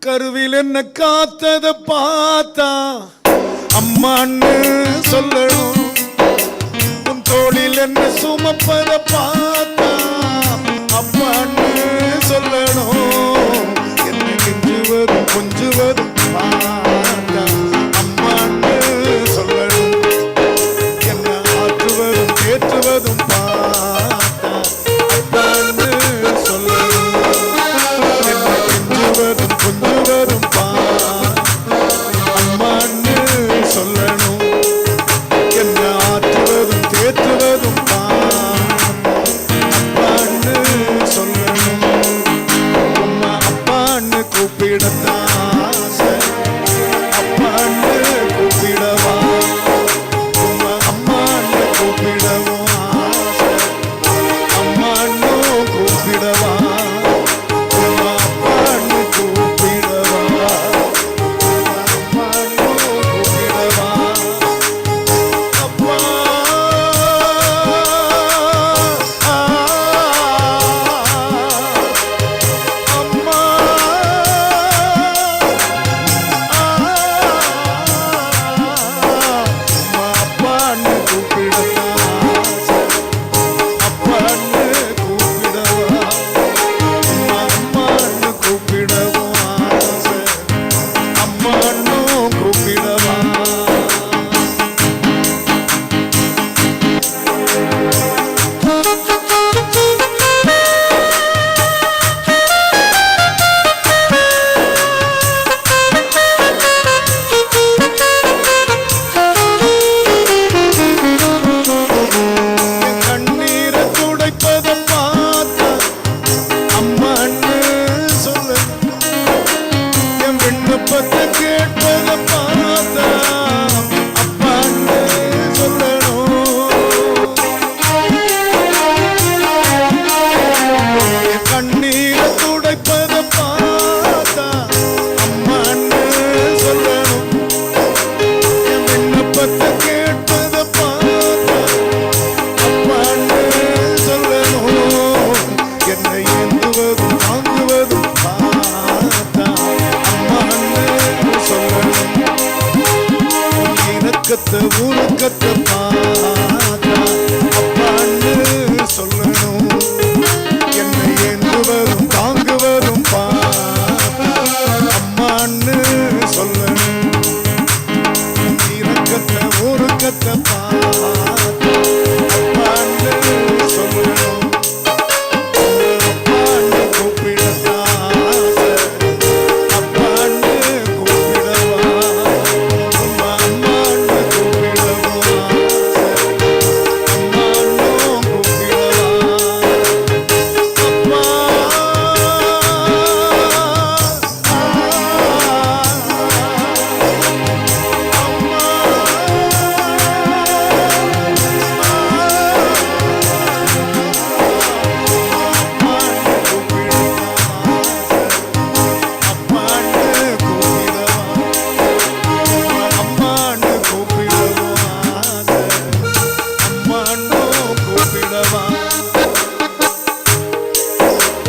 கருவில் என்ன காத்தத பார்த்தா அம்மான்னு சொல்லணும். உன் தோளில் என்ன சுமப்பத பார்த்தா அப்பான்னு சொல்லணும். என்னை கெஞ்சுவதும் கொஞ்சுவதும் பார்த்தா அம்மான்னு சொல்லணும். என்னை ஆற்றுவதும் தேற்றுவதும் பார்த்தா அப்பான்னு சொல்லணும். என்னை கெஞ்சுவதும் கொஞ்சுவதும் அம்மான்னு சொல்லணும். என்னை ஆற்றுவதும் தேற்றுவதும் அப்பான்னு சொல்லணும். உம்மா அப்பான்னு கூப்பிடத்தான் அப்பான்னு கூப்பிடவா. உம்மா அம்மான்னு கூப்பிடவும் ஆசை. அம்மான்னு கூப்பிடவா. உம்மா அப்பான்னு கூப்பிடவா. அம்மான்னு கூப்பிடவா. அப்பா அம்மா அப்பான்னு கூப்பிடத்தான் அப்பான்னு கூப்பிடவா. அம்மான்னு கூப்பிடவும் ஆசை. அம்மான்னு கூப்பிடவா. கண்ணீரை துடைப்பதை பார்த்தா அம்மான்னு சொல்லணும். என் விண்ணப்பத்தை கேட்பதை பார்த்தா அப்பான்னு சொல்லணும். என் கண்ணீரை துடைப்பதை பார்த்தா அம்மான்னு சொல்லணும். என் விண்ணப்பத்தை கேட்பதை பார்த்தா அப்பான்னு சொல்லணும். என்னை ஏந்துவதும் தாங்குவதும் பார்த்தா அம்மான்னு சொல்லணும். உன் இறக்கத்தை உருக்கத்தை